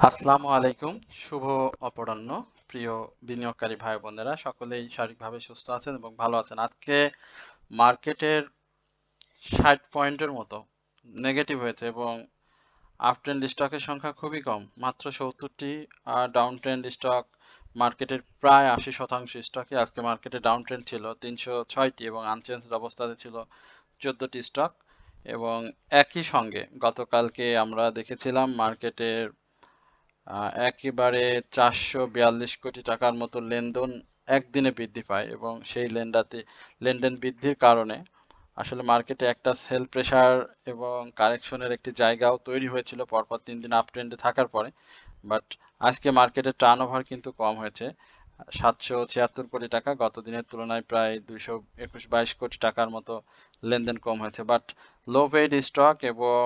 আসসালামু আলাইকুম। শুভ অপরাহ্ন। প্রিয় বিনিয়োগকারী ভাই বোনেরা, সকলেই শারীরিকভাবে সুস্থ আছেন এবং ভালো আছেন। আজকে মার্কেটের ৬০ পয়েন্টের মতো নেগেটিভ হয়েছে এবং আপ ট্রেন্ড স্টকের সংখ্যা খুবই কম, মাত্র ৭০টি। আর ডাউন ট্রেন্ড স্টক মার্কেটের প্রায় ৮০% স্টকে আজকে মার্কেটে ডাউন ট্রেন্ড ছিল ৩০৬টি এবং আনচেঞ্জড অবস্থাতে ছিল ১৪টি স্টক। এবং একই সঙ্গে গতকালকে আমরা দেখেছিলাম মার্কেটের একেবারে ৪৪২ কোটি টাকার মতো লেনদেন একদিনে বৃদ্ধি পায় এবং সেই লেনদেন বৃদ্ধির কারণে আসলে মার্কেটে একটা সেল প্রেসার এবং কারেকশনের একটি জায়গাও তৈরি হয়েছিল পরপর ৩ দিন আপ ট্রেন্ডে থাকার পরে। বাট আজকে মার্কেটের টার্ন ওভার কিন্তু কম হয়েছে, ৭৭৬ কোটি টাকা, গত দিনের তুলনায় প্রায় ২২ কোটি টাকার মতো লেনদেন কম হয়েছে। বাট লো পেইড স্টক এবং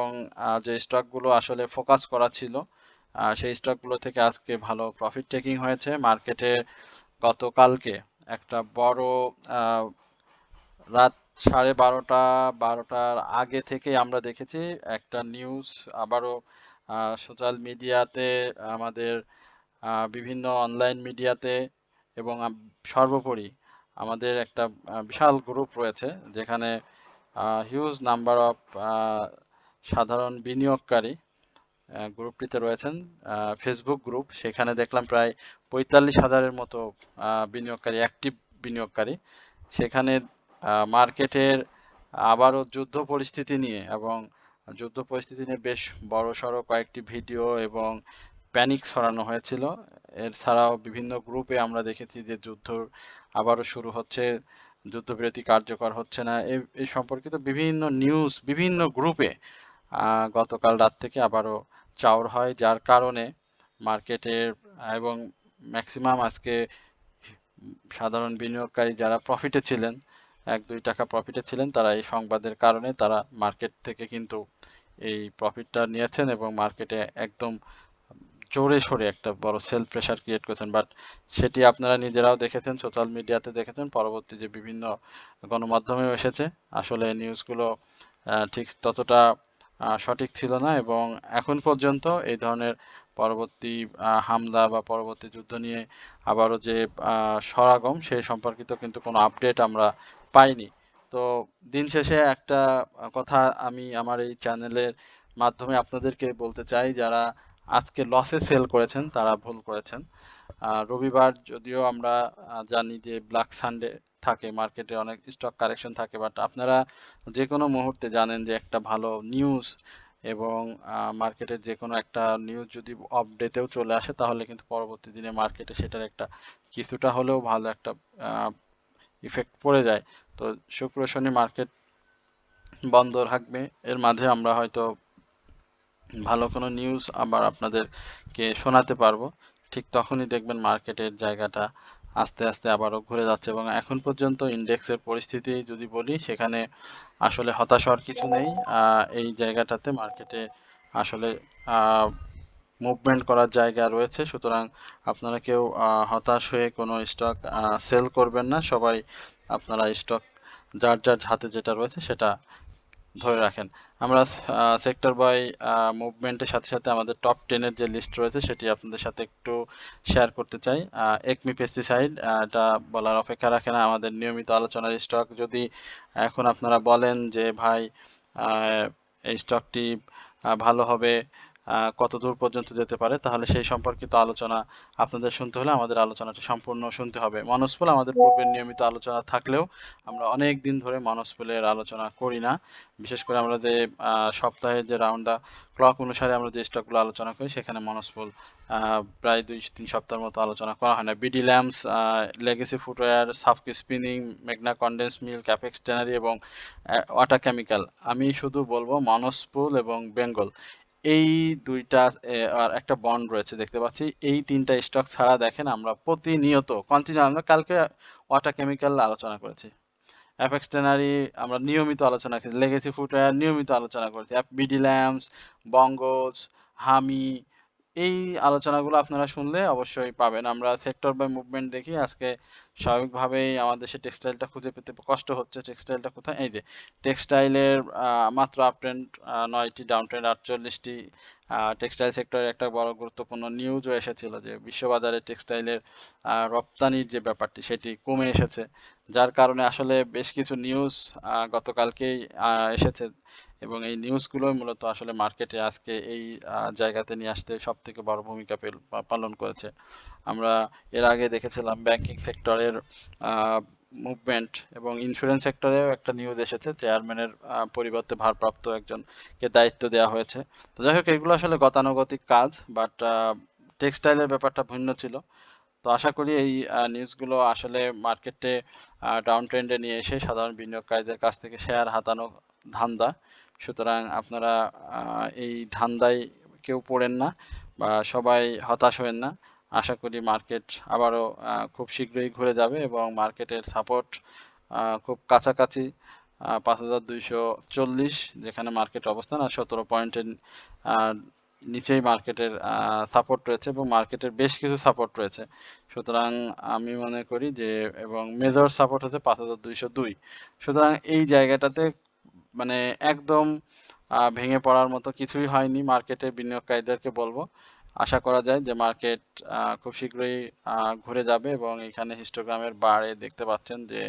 যে স্টকগুলো আসলে ফোকাস করা ছিল সেই স্টকগুলো থেকে আজকে ভালো প্রফিট টেকিং হয়েছে। মার্কেটে গতকালকে একটা বড় রাত ১২:৩০ আগে থেকে আমরা দেখেছি একটা নিউজ আবারও সোশ্যাল মিডিয়াতে, আমাদের বিভিন্ন অনলাইন মিডিয়াতে এবং সর্বোপরি আমাদের একটা বিশাল গ্রুপ রয়েছে যেখানে হিউজ নাম্বার অফ সাধারণ বিনিয়োগকারী গ্রুপটিতে রয়েছেন। ফেসবুক গ্রুপ, সেখানে দেখলাম প্রায় ৪৫,০০০-এর মতো বিনিয়োগকারী, অ্যাক্টিভ বিনিয়োগকারী। সেখানে মার্কেটের আবারও যুদ্ধ পরিস্থিতি নিয়ে এবং যুদ্ধ পরিস্থিতি নিয়ে বেশ বড়সড় কয়েকটি ভিডিও এবং প্যানিক ছড়ানো হয়েছিল। এছাড়াও বিভিন্ন গ্রুপে আমরা দেখেছি যে যুদ্ধ আবারও শুরু হচ্ছে, যুদ্ধবিরতি কার্যকর হচ্ছে না, এই সম্পর্কিত বিভিন্ন নিউজ বিভিন্ন গ্রুপে গতকাল রাত থেকে আবারও চাউর হয়, যার কারণে মার্কেটের এবং ম্যাক্সিমাম আজকে সাধারণ বিনিয়োগকারী যারা প্রফিটে ছিলেন, ১-২ টাকা প্রফিটে ছিলেন, তারা এই সংবাদের কারণে তারা মার্কেট থেকে কিন্তু এই প্রফিটটা নিয়েছেন এবং মার্কেটে একদম জোরে সোরে একটা বড় সেল প্রেসার ক্রিয়েট করেছেন। বাট সেটি আপনারা নিজেরাও দেখেছেন, সোশ্যাল মিডিয়াতে দেখেছেন, পরবর্তী যে বিভিন্ন গণমাধ্যমেও এসেছে। আসলে নিউজগুলো ঠিক ততটা সঠিক ছিল না এবং এখন পর্যন্ত এই ধরনের পরবর্তী হামলা বা পরবর্তী যুদ্ধ নিয়ে আবারও যে সমাগম সেই সম্পর্কিত কিন্তু কোনো আপডেট আমরা পাইনি। তো দিন শেষে একটা কথা আমি আমার এই চ্যানেলের মাধ্যমে আপনাদেরকে বলতে চাই, যারা আজকে লসে সেল করেছেন তারা ভুল করেছেন। রবিবার যদিও আমরা জানি যে ব্ল্যাক সানডে থাকে, মার্কেটে অনেক স্টক কারেকশন থাকে, বাট আপনারা যে কোনো মুহূর্তে জানেন যে একটা ভালো নিউজ এবং মার্কেটের যে কোনো একটা নিউজ যদি আপডেটেও চলে আসে তাহলে কিন্তু পরবর্তী দিনে মার্কেটে সেটার একটা কিছুটা হলেও ভালো একটা ইফেক্ট পড়ে যায়। তো শুক্র শনি মার্কেট বন্ধ থাকবে, এর মাঝে আমরা হয়তো ভালো কোনো নিউজ আবার আপনাদেরকে শোনাতে পারবো। ঠিক তখনই দেখবেন মার্কেটের জায়গাটা আস্তে আস্তে আবারও ঘুরে যাচ্ছে এবং এখন পর্যন্ত ইন্ডেক্সের পরিস্থিতি যদি বলি, সেখানে আসলে হতাশ হওয়ার কিছু নেই। এই জায়গাটাতে মার্কেটে আসলে মুভমেন্ট করার জায়গা রয়েছে, সুতরাং আপনারা কেউ হতাশ হয়ে কোনো স্টক সেল করবেন না। সবাই আপনারা স্টক যার যার হাতে যেটা রয়েছে সেটা ধরে রাখেন। আমরা সেক্টর বাই মুভমেন্টের সাথে সাথে আমাদের টপ 10-এর যে লিস্ট রয়েছে সেটি আপনাদের সাথে একটু শেয়ার করতে চাই। একমি পেস্টিসাইড, এটা বলার অপেক্ষা রাখে না, আমাদের নিয়মিত আলোচনার স্টক। যদি এখন আপনারা বলেন যে ভাই এই স্টকটি ভালো হবে, কত দূর পর্যন্ত যেতে পারে, তাহলে সেই সম্পর্কিত আলোচনা আপনাদের শুনতে হলে আমাদের আলোচনাটি সম্পূর্ণ শুনতে হবে। মনস্পল আমাদের পূর্বের নিয়মিত আলোচনা থাকলেও আমরা অনেক দিন ধরে মনস্পলের আলোচনা করি না। বিশেষ করে আমরা যে সপ্তাহের যে রাউন্ডা ক্লক অনুসারে আমরা যে স্টকগুলো আলোচনা করি সেখানে মনস্পল প্রায় ২-৩ সপ্তাহের মতো আলোচনা করা হয় না। BD lamps, legacy footwear, Safko spinning, মেঘনা কনডেন্স মিল্ক, অ্যাপেক্স ট্যানারি এবং ওয়াটা কেমিক্যাল। আমি শুধু বলবো মনস্পল এবং বেঙ্গল, এই দুইটা আর একটা বন্ড রয়েছে দেখতে পাচ্ছি, এই ৩টা স্টক ছাড়া দেখেন আমরা প্রতিনিয়ত কন্টিনিউ, আমরা কালকে ওয়াটা কেমিক্যাল আলোচনা করেছি, অ্যাপেক্স ট্যানারি আমরা নিয়মিত আলোচনা করেছি, লেগেসি ফুটওয়্যার নিয়মিত আলোচনা করেছি, বিডি ল্যাম্পস, বঙ্গজ, হামি, এই আলোচনাগুলো আপনারা শুনলে অবশ্যই পাবেন। আমরা সেক্টর বাই মুভমেন্ট দেখি আজকে স্বাভাবিকভাবেই আমাদের দেশে টেক্সটাইলটা খুঁজে পেতে কষ্ট হচ্ছে। টেক্সটাইলটা কোথায়? এই যে টেক্সটাইলের মাত্র আপ ট্রেন্ড ৯টি, ডাউন ট্রেন্ড ৪৮টি। টেক্সটাইল সেক্টরের একটা বড় গুরুত্বপূর্ণ নিউজও এসেছিল যে বিশ্ববাজারে টেক্সটাইলের রপ্তানির যে ব্যাপারটি সেটি কমে এসেছে। যার কারণে আসলে বেশ কিছু নিউজ গতকালকেই এসেছে এবং এই নিউজগুলোই মূলত আসলে মার্কেটে আজকে এই জায়গাতে নিয়ে আসতে সবথেকে বড় ভূমিকা পালন করেছে। আমরা এর আগে দেখেছিলাম ব্যাংকিং সেক্টরের মুভমেন্ট এবং ইন্স্যুরেন্স সেক্টরেও একটা নিউজ এসেছে, চেয়ারম্যানের পরিবর্তে ভারপ্রাপ্ত একজনকে দায়িত্ব দেওয়া হয়েছে। তো যাই হোক, এগুলো আসলে গতানুগতিক কাজ, বাট টেক্সটাইলের ব্যাপারটা ভিন্ন ছিল। তো আশা করি এই নিউজগুলো আসলে মার্কেটে ডাউন ট্রেন্ডে নিয়ে এসে সাধারণ বিনিয়োগকারীদের কাছ থেকে শেয়ার হাতানো ধান্দা। সুতরাং আপনারা এই ধান্দায় কেউ পড়েন না বা সবাই হতাশ হবেন না। আশা করি মার্কেট আবারও খুব শীঘ্রই ঘুরে যাবে এবং মার্কেটের সাপোর্ট খুব কাছাকাছি ৫,২৪০ যেখানে মার্কেট অবস্থান, আর ১৭ পয়েন্টের নিচেই মার্কেটের সাপোর্ট রয়েছে এবং মার্কেটের বেশ কিছু সাপোর্ট রয়েছে। সুতরাং আমি মনে করি যে, এবং মেজর সাপোর্ট হচ্ছে ৫,২০২। সুতরাং এই জায়গাটাতে মানে একদম ভেঙে পড়ার মতো কিছুই হয়নি। মার্কেটে বিনিয়োগকারীদেরকে বলবো, আশা করা যায় যে মার্কেট খুব শীঘ্রই ঘুরে যাবে এবং এখানে হিস্টোগ্রামের বারে দেখতে পাচ্ছেন যে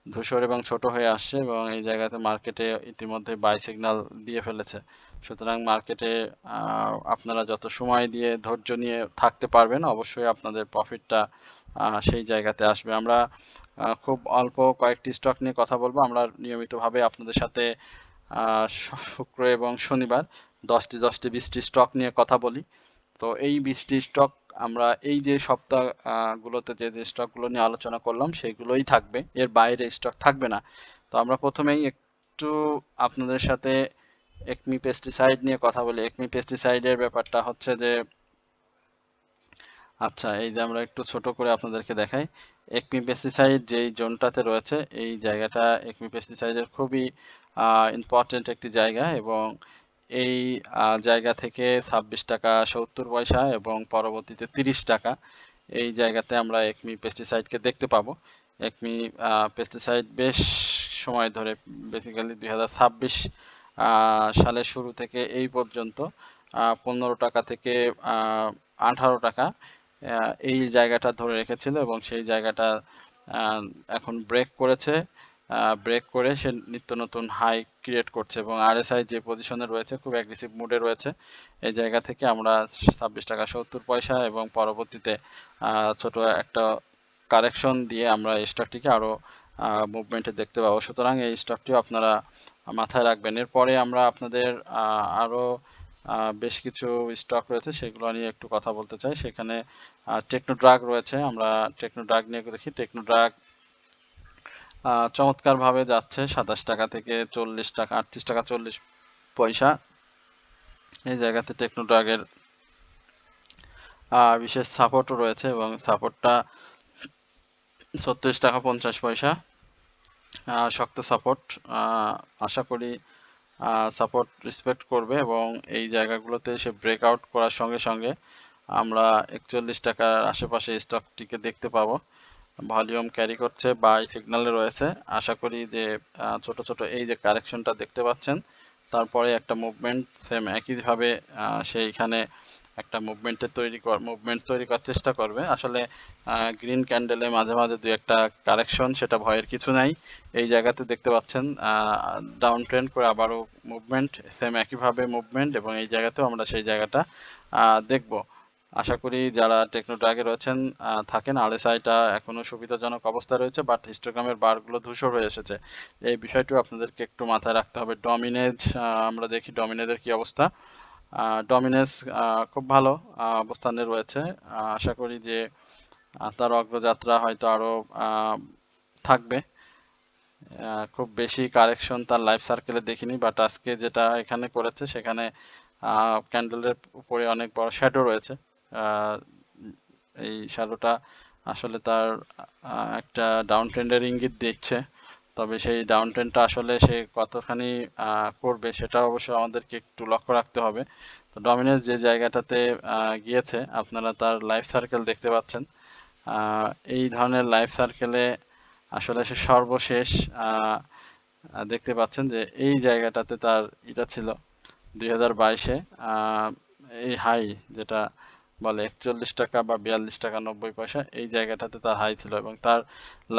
ধূসর এবং ছোট হয়ে আসছে এবং এই জায়গাতে মার্কেটে ইতিমধ্যে বাই সিগন্যাল দিয়ে ফেলেছে। সুতরাং মার্কেটে আপনারা যত সময় দিয়ে ধৈর্য নিয়ে থাকতে পারবেন অবশ্যই আপনাদের প্রফিটটা সেই জায়গাতে আসবে। আমরা খুব অল্প কয়েকটি স্টক নিয়ে কথা বলবো। আমরা নিয়মিতভাবে আপনাদের সাথে শুক্র এবং শনিবার 10টি 20টি স্টক নিয়ে কথা বলি। তো এই 20টি স্টক আমরা এই যে সপ্তাহগুলোতে যে স্টকগুলো নিয়ে আলোচনা করলাম সেগুলোই থাকবে, এর বাইরে স্টক থাকবে না। তো আমরা প্রথমেই একটু আপনাদের সাথে একমি পেস্টিসাইড নিয়ে কথা বলি। একমি পেস্টিসাইডের ব্যাপারটা হচ্ছে যে, আচ্ছা এই যে আমরা একটু ছোট করে আপনাদেরকে দেখাই। একমি পেস্টিসাইড যেই জোনটাতে রয়েছে এই জায়গাটা একমি পেস্টিসাইডের খুবই ইম্পর্টেন্ট একটি জায়গা এবং এই জায়গা থেকে 26 টাকা 70 পয়সা এবং পরবর্তীতে 30 টাকা এই জায়গাতে আমরা একমি পেস্টিসাইডকে দেখতে পাবো। একমি পেস্টিসাইড বেশ সময় ধরে বেসিক্যালি 2026 সালের শুরু থেকে এই পর্যন্ত 15 টাকা থেকে 18 টাকা এই জায়গাটা ধরে রেখেছিল এবং সেই জায়গাটা এখন ব্রেক করেছে। ব্রেক করে সে নিত্য নতুন হাই ক্রিয়েট করছে এবং আরএসআই যে পজিশনে রয়েছে খুব অ্যাগ্রেসিভ মুডে রয়েছে। এই জায়গা থেকে আমরা 26 টাকা 70 পয়সা এবং পরবর্তীতে ছোট একটা কারেকশন দিয়ে আমরা এই স্টকটিকে আরো মুভমেন্টে দেখতে পাবো। সুতরাং এই স্টকটিও আপনারা মাথায় রাখবেন। এরপরে আমরা আপনাদের আরো বেশ কিছু স্টক রয়েছে সেগুলো নিয়ে একটু কথা বলতে চাই। সেখানে টেকনোড্রাগ রয়েছে। আমরা টেকনোড্রাগ নিয়ে দেখি। টেকনোড্রাগ চমৎকার ভাবে যাচ্ছে 27 টাকা থেকে 40 টাকা 38 টাকা 40 পয়সা এই জায়গাতে টেকনোড্রাগের বিশেষ সাপোর্টও রয়েছে এবং সাপোর্টটা 36 টাকা 50 পয়সা শক্ত সাপোর্ট। আশা করি সাপোর্ট রেসপেক্ট করবে এবং এই জায়গাগুলোতে এসে ব্রেকআউট করার সঙ্গে সঙ্গে আমরা 41 টাকার আশেপাশে স্টকটিকে দেখতে পাবো। ভলিউম ক্যারি করছে, বাই সিগন্যালে রয়েছে। আশা করি যে ছোট ছোট এই যে কারেকশনটা দেখতে পাচ্ছেন তারপরে একটা মুভমেন্ট সেম একইভাবে সেইখানে একটা মুভমেন্ট তৈরি করার চেষ্টা করবে। আসলে গ্রিন ক্যান্ডেলে মাঝে মাঝে দুই একটা কারেকশন, সেটা ভয়ের কিছু নাই। এই জায়গাতে দেখতে পাচ্ছেন ডাউন ট্রেন্ড করে আবারও মুভমেন্ট, সেম একইভাবে মুভমেন্ট এবং এই জায়গাতেও আমরা সেই জায়গাটা দেখব। আশা করি যারা টেকনোড্রাগে রয়েছেন থাকেন। আরএসআইটা এখনো সুবিধাজনক অবস্থায় রয়েছে, বাট হিস্টোগ্রামের বারগুলো ধূসর হয়ে এসেছে। এই বিষয়টিও আপনাদেরকে একটু মাথায় রাখতে হবে। ডমিনেজ আমরা দেখি ডমিনেজের কি অবস্থা। ডমিনেজ খুব ভালো অবস্থানে রয়েছে। আশা করি যে তার অগ্রযাত্রা হয়তো আরো থাকবে। খুব বেশি কারেকশন তার লাইফ সার্কেলে দেখিনি, বাট আজকে যেটা এখানে করেছে সেখানে ক্যান্ডেলের উপরে অনেক বড় শ্যাডো রয়েছে। এই শ্যাডোটা আসলে তার একটা ডাউন ট্রেন্ডের ইঙ্গিত দিচ্ছে। তবে সেই ডাউন ট্রেন্ডটা আসলে সে কতখানি করবে সেটা অবশ্যই আমাদেরকে একটু লক্ষ্য রাখতে হবে। তো ডমিনেন্স যে জায়গাটাতে গিয়েছে আপনারা তার লাইফ সার্কেল দেখতে পাচ্ছেন। এই ধরনের লাইফ সার্কেলে আসলে সে সর্বশেষ দেখতে পাচ্ছেন যে এই জায়গাটাতে তার এটা ছিল 2022-এ এই হাই যেটা বলে 41 টাকা বা 42 টাকা 90 পয়সা, এই জায়গাটাতে তার হাই ছিল এবং তার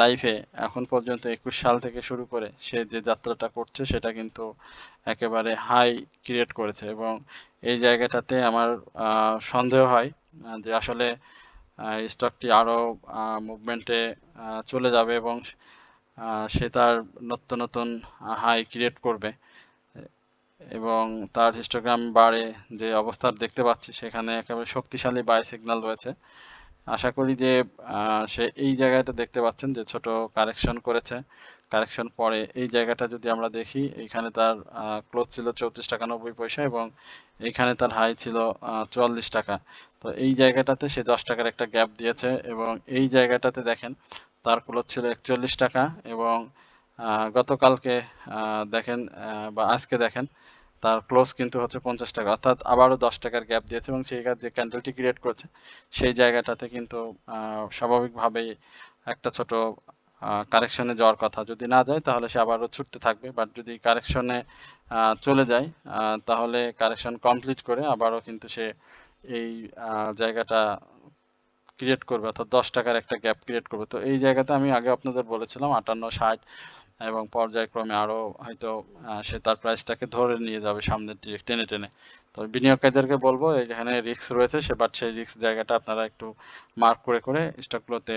লাইফে এখন পর্যন্ত 21 সাল থেকে শুরু করে সে যে যাত্রাটা করছে সেটা কিন্তু একেবারে হাই ক্রিয়েট করেছে এবং এই জায়গাটাতে আমার সন্দেহ হয় যে আসলে স্টকটি আরও মুভমেন্টে চলে যাবে এবং সে তার নতুন নতুন হাই ক্রিয়েট করবে এবং তার হিস্টোগ্রাম বারে যে অবস্থা দেখতে পাচ্ছি সেখানে একেবারে শক্তিশালী বাই সিগন্যাল রয়েছে। আশা করি যে সে এই জায়গাটা দেখতে পাচ্ছেন যে ছোট কারেকশন করেছে, কারেকশন পরে এই জায়গাটা যদি আমরা দেখি এইখানে তার ক্লোজ ছিল 34 টাকা 90 পয়সা এবং এইখানে তার হাই ছিল 44 টাকা। তো এই জায়গাটাতে সে 10 টাকার একটা গ্যাপ দিয়েছে এবং এই জায়গাটাতে দেখেন তার ক্লোজ ছিল 41 টাকা এবং গতকালকে দেখেন বা আজকে দেখেন তার ক্লোজ কিন্তু হচ্ছে 50 টাকা, অর্থাৎ আবারও 10 টাকার গ্যাপ দিয়েছে এবং সেই যে ক্যান্ডেলটি ক্রিয়েট করেছে সেই জায়গাটাতে কিন্তু স্বাভাবিকভাবেই একটা ছোট কারেকশনে যাওয়ার কথা। যদি না যায় তাহলে সে আবারও ছুটতে থাকবে, বাট যদি কারেকশনে চলে যায় তাহলে কারেকশন কমপ্লিট করে আবারও কিন্তু সে এই জায়গাটা ক্রিয়েট করবে, অর্থাৎ 10 টাকার একটা গ্যাপ ক্রিয়েট করবে। তো এই জায়গাতে আমি আগে আপনাদের বলেছিলাম 58-60 এবং পর্যায়ক্রমে আরও হয়তো সে তার প্রাইসটাকে ধরে নিয়ে যাবে সামনের দিকে টেনে টেনে। তো বিনিয়োগকারীদেরকে বলবো এখানে রিস্ক রয়েছে বাট সেই রিস্ক জায়গাটা আপনারা একটু মার্ক করে করে স্টকগুলোতে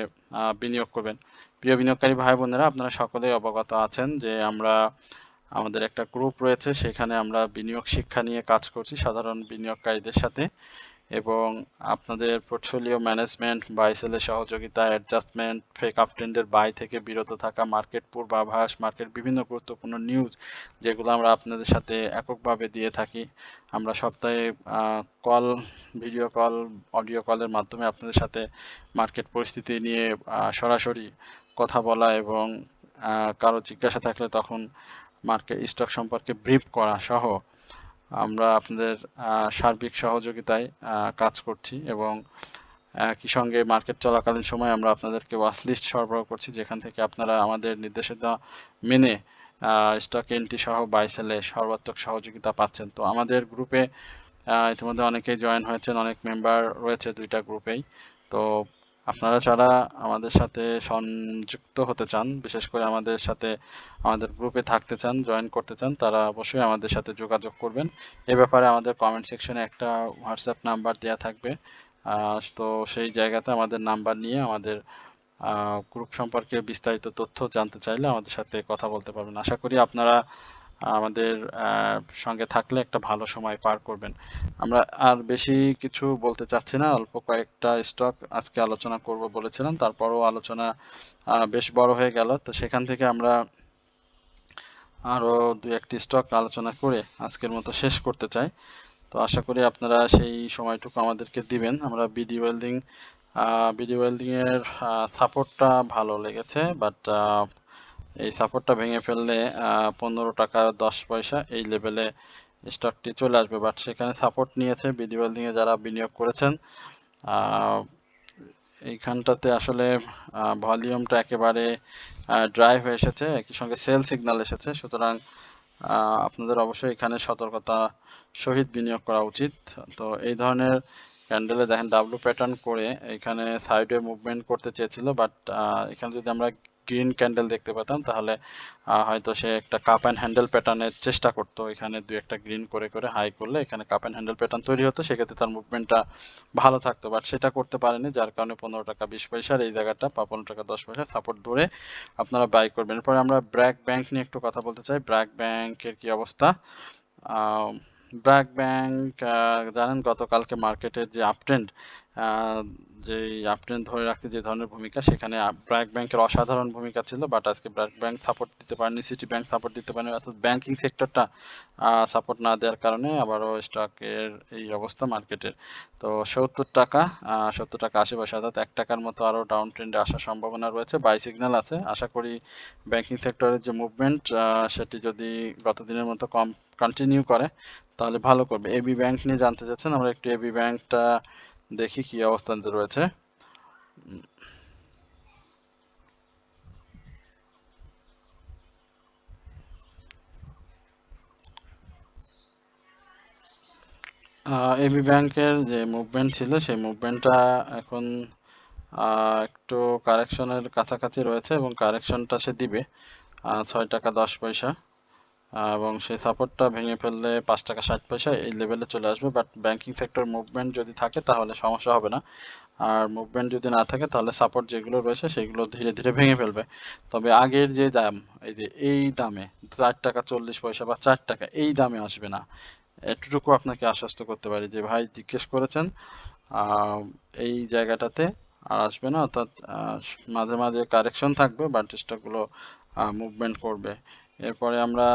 বিনিয়োগ করবেন। প্রিয় বিনিয়োগকারী ভাই বোনেরা, আপনারা সকলেই অবগত আছেন যে আমাদের একটা গ্রুপ রয়েছে, সেখানে আমরা বিনিয়োগ শিক্ষা নিয়ে কাজ করছি সাধারণ বিনিয়োগকারীদের সাথে এবং আপনাদের পোর্টফোলিও ম্যানেজমেন্ট, বাই সেলের সহযোগিতা, অ্যাডজাস্টমেন্ট, ফেক আপট্রেন্ডের বাই থেকে বিরত থাকা, মার্কেট পূর্বাভাস, মার্কেট বিভিন্ন গুরুত্বপূর্ণ নিউজ যেগুলো আমরা আপনাদের সাথে এককভাবে দিয়ে থাকি। আমরা সপ্তাহে কল, ভিডিও কল, অডিও কলের মাধ্যমে আপনাদের সাথে মার্কেট পরিস্থিতি নিয়ে সরাসরি কথা বলা এবং কারো জিজ্ঞাসা থাকলে তখন মার্কেট স্টক সম্পর্কে ব্রিফ করা সহ আমরা আপনাদের সার্বিক সহযোগিতায় কাজ করছি এবং একই সঙ্গে মার্কেট চলাকালীন সময় আমরা আপনাদেরকে ওয়াচ লিস্ট সরবরাহ করছি, যেখান থেকে আপনারা আমাদের নির্দেশনা মেনে স্টক এন্ট্রি সহ বাই সেলে সর্বাত্মক সহযোগিতা পাচ্ছেন। তো আমাদের গ্রুপে ইতিমধ্যে অনেকেই জয়েন হয়েছেন, অনেক মেম্বার রয়েছে দুইটা গ্রুপেই। তো আপনারা যারা আমাদের সাথে সংযুক্ত হতে চান, বিশেষ করে আমাদের সাথে আমাদের গ্রুপে থাকতে চান, জয়েন করতে চান, তারা অবশ্যই আমাদের সাথে যোগাযোগ করবেন। এ ব্যাপারে আমাদের কমেন্ট সেকশনে একটা হোয়াটসঅ্যাপ নাম্বার দেওয়া থাকবে। তো সেই জায়গাতে আমাদের নাম্বার নিয়ে আমাদের গ্রুপ সম্পর্কে বিস্তারিত তথ্য জানতে চাইলে আমাদের সাথে কথা বলতে পারবেন। আশা করি আপনারা আমাদের সঙ্গে থাকলে একটা ভালো সময় পার করবেন। আমরা আর বেশি কিছু বলতে চাচ্ছি না, অল্প কয়েকটা স্টক আজকে আলোচনা করব বলেছিলাম, তারপরও আলোচনা বেশ বড় হয়ে গেল। তো সেখান থেকে আমরা আরও দুই একটি স্টক আলোচনা করে আজকের মতো শেষ করতে চাই। তো আশা করি আপনারা সেই সময়টুকু আমাদেরকে দিবেন। আমরা বিডি ওয়েল্ডিং এর সাপোর্টটা ভালো লেগেছে, বাট এই সাপোর্টটা ভেঙে ফেললে 15 টাকা 10 পয়সা এই লেভেলে স্টকটি চলে আসবে, বাট সেখানে সাপোর্ট নিয়েছে বিডি ওয়েল্ডিং এ যারা বিনিয়োগ করেছেন। এইখানটাতে আসলে ভলিউমটা একেবারে ড্রাই হয়ে এসেছে, একই সঙ্গে সেল সিগন্যাল এসেছে, সুতরাং আপনাদের অবশ্যই এখানে সতর্কতা সহিত বিনিয়োগ করা উচিত। তো এই ধরনের ক্যান্ডেলে দেখেন ডাব্লু প্যাটার্ন করে এখানে সাইডে মুভমেন্ট করতে চেয়েছিল, বাট এখানে যদি আমরা গ্রিন ক্যান্ডেল দেখতে পেতাম তাহলে হয়তো সে একটা কাপ অ্যান্ড হ্যান্ডেল প্যাটার্নের চেষ্টা করতো। এখানে দুই একটা গ্রিন করে করে হাই করলে এখানে কাপ অ্যান্ড হ্যান্ডেল প্যাটার্ন তৈরি হতো, সেক্ষেত্রে তার মুভমেন্টটা ভালো থাকতো, বাট সেটা করতে পারেনি, যার কারণে 15 টাকা 20 পয়সার এই জায়গাটা বা 15 টাকা 10 পয়সা সাপোর্ট ধরে আপনারা বাই করবেন। এরপরে আমরা ব্র্যাক ব্যাংক নিয়ে একটু কথা বলতে চাই। ব্র্যাক ব্যাংকের কি অবস্থা? ব্র্যাক ব্যাংক জানেন গতকালকে মার্কেটের যে আপট্রেন্ড যে আপট্রেন্ড ধরে রাখতে যে ধরনের ভূমিকা, সেখানে ব্র্যাক ব্যাংকের অসাধারণ ভূমিকা ছিল, বাট আজকে ব্র্যাক ব্যাংক সাপোর্ট দিতে পারেনি, সিটি ব্যাংক সাপোর্ট দিতে পারেনি, অর্থাৎ ব্যাংকিং সেক্টরটা সাপোর্ট না দেওয়ার কারণে আবারও স্টকের এই অবস্থা মার্কেটের। তো 70 টাকা 70 টাকা 80 পয়সা, অর্থাৎ 1 টাকার মতো আরও ডাউন ট্রেন্ডে আসার সম্ভাবনা রয়েছে, বাই সিগন্যাল আছে। আশা করি ব্যাংকিং সেক্টরের যে মুভমেন্ট সেটি যদি গত দিনের মতো কন্টিনিউ করে তাহলে ভালো করবে। এবি ব্যাংক নিয়ে জানতে চাচ্ছেন, আমরা একটু এবি ব্যাংকটা দেখি কি অবস্থানতে রয়েছে। এবি ব্যাংকের যে মুভমেন্ট ছিল সেই মুভমেন্টটা এখন একটু কারেকশনের কাছাকাছি রয়েছে এবং কারেকশনটা সে দিবে 6 টাকা 10 পয়সা, এবং সেই সাপোর্টটা ভেঙে ফেললে 5 টাকা 60 পয়সা এই লেভেলে চলে আসবে। বাট ব্যাংকিং সেক্টর মুভমেন্ট যদি থাকে তাহলে সমস্যা হবে না, আর মুভমেন্ট যদি না থাকে তাহলে সাপোর্ট যেগুলো রয়েছে সেগুলো ধীরে ধীরে ভেঙে ফেলবে। তবে আগের যে দাম, এই যে এই দামে 4 টাকা 40 পয়সা বা 4 টাকা এই দামে আসবে না, এতটুকু আপনাকে আশ্বস্ত করতে পারি যে ভাই জিজ্ঞেস করেছেন এই জায়গাটাতে আর আসবে না, অর্থাৎ মাঝে মাঝে কারেকশন থাকবে বাট স্টকগুলো মুভমেন্ট করবে। এরপরে আমরা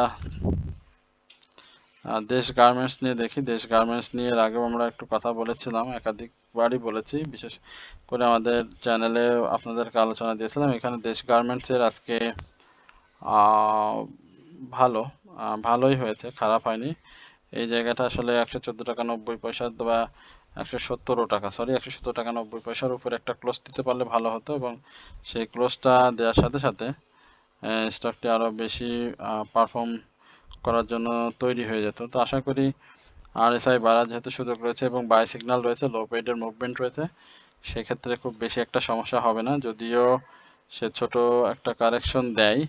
দেশ গার্মেন্টস নিয়ে দেখি। দেশ গার্মেন্টস নিয়ে এর আগেও আমরা একটু কথা বলেছিলাম, একাধিকবারই বলেছি, বিশেষ করে আমাদের চ্যানেলে আপনাদেরকে আলোচনা দিয়েছিলাম। এখানে দেশ গার্মেন্টসের আজকে ভালো ভালোই হয়েছে, খারাপ হয়নি। এই জায়গাটা আসলে 114 টাকা 90 পয়সা বা 117 টাকা, সরি 117 টাকা 90 পয়সার উপরে একটা ক্লোজ দিতে পারলে ভালো হতো, এবং সেই ক্লোজটা দেওয়ার সাথে সাথে স্টকটি আরও বেশি পারফর্ম করার জন্য তৈরি হয়ে যেত। তো আশা করি আরএসআই বাড়ার যেহেতু সুযোগ রয়েছে এবং বাই সিগন্যাল রয়েছে, লো পেডের মুভমেন্ট রয়েছে, সেক্ষেত্রে খুব বেশি একটা সমস্যা হবে না। যদিও সে ছোট একটা কারেকশন দেয়,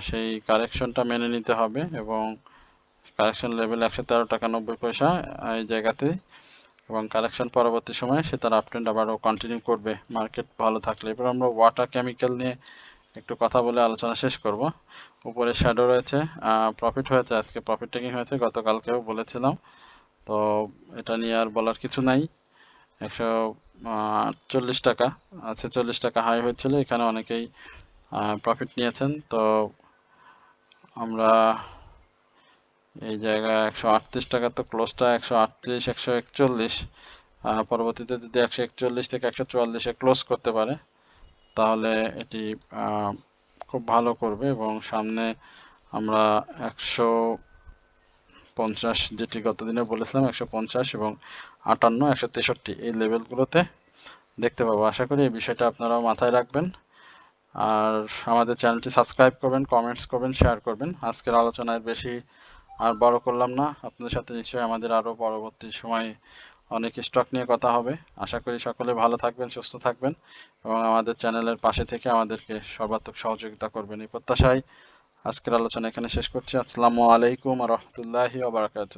সেই কারেকশনটা মেনে নিতে হবে, এবং কারেকশন লেভেল 113 টাকা 90 পয়সা এই জায়গাতে, এবং কারেকশন পরবর্তী সময়ে সে তার আপট্রেন্ড আবারও কন্টিনিউ করবে মার্কেট ভালো থাকলে। এবার আমরা ওয়াটার কেমিক্যাল নিয়ে একটু কথা বলে আলোচনা শেষ করব। উপরে শ্যাডো রয়েছে, প্রফিট হয়েছে, আজকে প্রফিট টেকিং হয়েছে, গতকালকেও বলেছিলাম, তো এটা নিয়ে আর বলার কিছু নাই। 140 টাকা 46 টাকা হাই হয়েছিল, এখানে অনেকেই প্রফিট নিয়েছেন। তো আমরা এই জায়গায় 138 টাকা, তো ক্লোজটা 138 141, পরবর্তীতে যদি 141 থেকে 144-এ ক্লোজ করতে পারে তাহলে এটি খুব ভালো করবে, এবং সামনে আমরা 150 যেটি গতদিনে বলেছিলাম 150 এবং 58 163 এই লেভেলগুলোতে দেখতে পাবো। আশা করি এই বিষয়টা আপনারাও মাথায় রাখবেন, আর আমাদের চ্যানেলটি সাবস্ক্রাইব করবেন, কমেন্টস করবেন, শেয়ার করবেন। আজকের আলোচনায় বেশি আর বড় করলাম না, আপনাদের সাথে নিশ্চয়ই আমাদের আরও পরবর্তী সময়ে অনেক স্টক নিয়ে কথা হবে। আশা করি সকলে ভালো থাকবেন, সুস্থ থাকবেন, এবং আমাদের চ্যানেলের পাশে থেকে আমাদেরকে সর্বাত্মক সহযোগিতা করবেন এই প্রত্যাশায় আজকের আলোচনা এখানে শেষ করছি। আসসালামু আলাইকুম ওয়া রাহমাতুল্লাহি ওয়া বারাকাতুহু।